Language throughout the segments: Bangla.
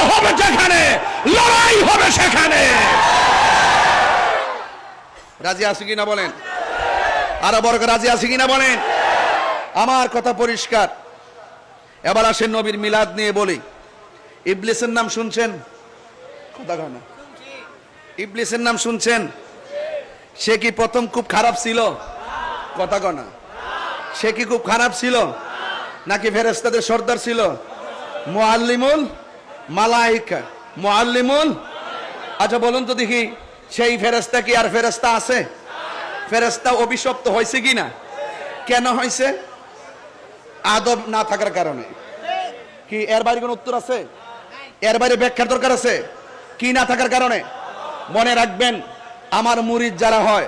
হবে যেখানে, লড়াই হবে সেখানে। রাজি আছি কিনা বলেন? আরো বড় করে রাজি আছি কিনা বলেন? আমার কথা পরিষ্কার। এবার আসেন নবীর মিলাদ নিয়ে বলি। ইবলিসের নাম শুনছেন? কথা কয় না। ইবলিসের নাম শুনছেন? সে কি প্রথম খুব খারাপ ছিল? কথা কয় না। সে কি খুব খারাপ ছিল নাকি ফেরেশতাদের সর্দার ছিল? মুআল্লিমুল মালায়েকা, মুআল্লিমুল। আচ্ছা বলুন তো দেখি, সেই ফেরেশতা কি আর ফেরেশতা আছে? ফেরেশতা অভিশপ্ত হয়েছে কি না? কেন হয়েছে? আদব না থাকার কারণে। কি এর বাইরে কোনো উত্তর আছে? এর বাইরে ব্যাখ্যার দরকার আছে? কি না থাকার কারণে? মনে রাখবেন, আমার মুরিদ যারা হয়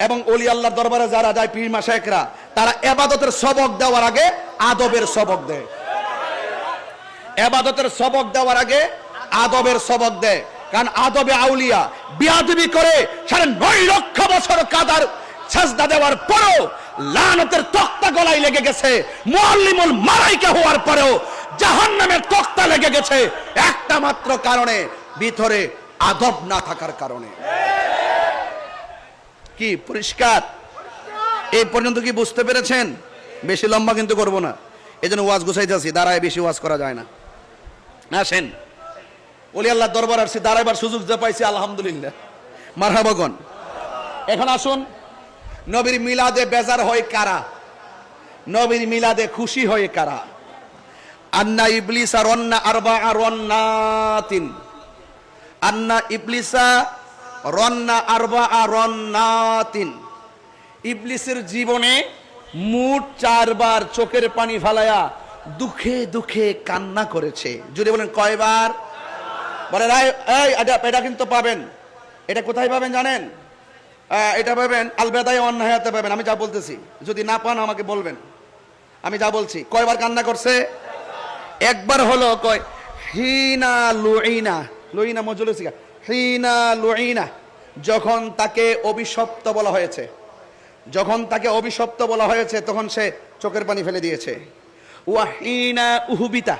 এবং ওলি আল্লাহর দরবারে যারা যায়, পীর মাশায়েখরা, তারা ইবাদতের সবক দেওয়ার আগে আদবের সবক দেয়। ইবাদতের সবক দেওয়ার আগে আদবের সবক দেয়। কারণ আদবে আউলিয়া বিয়াদবি করে 9.5 লক্ষ বছর কাদার সাজদা দেওয়ার পরেও লানতের তক্তা গলায় লেগে গেছে। মুআল্লিমুল মালায়েকা হওয়ার পরেও জাহান্নামের তক্তা লেগে গেছে একটা মাত্র কারণে, ভিতরে আদব না থাকার কারণে। কি পরিষ্কার? এই পর্যন্ত কি বুঝতে পেরেছেন? বেশি লম্বা কিন্তু করব না, এজন্য ওয়াজ গুছাইতেছি। দাঁড়ায় বেশি ওয়াজ করা যায় না। আসেন, ওলি আল্লাহ দরবার আসছি, দাঁড়াইবার সুযোগ যা পাইছি আলহামদুলিল্লাহ, মারহাবাগন। এখন আসুন, নবীর মিলাদে বেজার হয় কারা? নবীর মিলাদে খুশি হয় কারা? আন্না ইবলিসা রন্না আরবাআ রন্নাতিন, আন্না ইবলিসা রন্না আরবাআ রন্নাতিন। ইবলিসের জীবনে মোট 4 বার চোখের পানি ফালায়া দুঃখে দুঃখে কান্না করেছে। যদি বলেন কয়বার? বলে এই এটা কিন্তু পাবেন। এটা কোথায় পাবেন জানেন? এটা পাবেন আল বেদায়ে ওয়ান নিহায়াতে পাবেন। আমি যা বলতেছি, যদি না পান আমাকে বলবেন। আমি যা বলছি, কয়বার কান্না করছে? একবার হলো। কয় হিনা লুইনা, লুইনা মজলুসিকা, হিনা লুইনা, যখন তাকে অভিশপ্ত বলা হয়েছে। যখন তাকে অভিশপ্ত বলা হয়েছে তখন সে চোখের পানি ফেলে দিয়েছে। ওয়াহিনা উহুবিতা,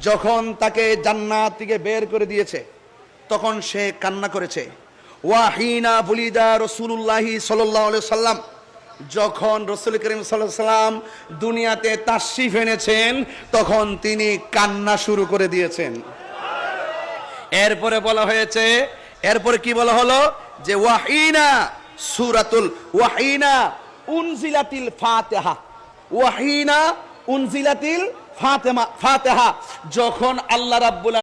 যখন তাকে জান্নাত থেকে বের করে দিয়েছে তখন সে কান্না করেছে। ওয়াহিনা বুলিদা রাসূলুল্লাহি সাল্লাল্লাহু আলাইহি সাল্লাম, যখন রাসূল করিম সাল্লাল্লাহু আলাইহি সাল্লাম দুনিয়াতে তাশরিফ এনেছেন তখন তিনি কান্না শুরু করে দিয়েছেন। এরপরে বলা হয়েছে, এরপরে কি বলা হলো? যে ওয়াহিনা সূরাতুল ওয়াহিনা উনজিলাতিল ফাতিহা, ওয়াহিনা উনজিলাতিল ফাতিহা, যখন আল্লাহ রাব্বুল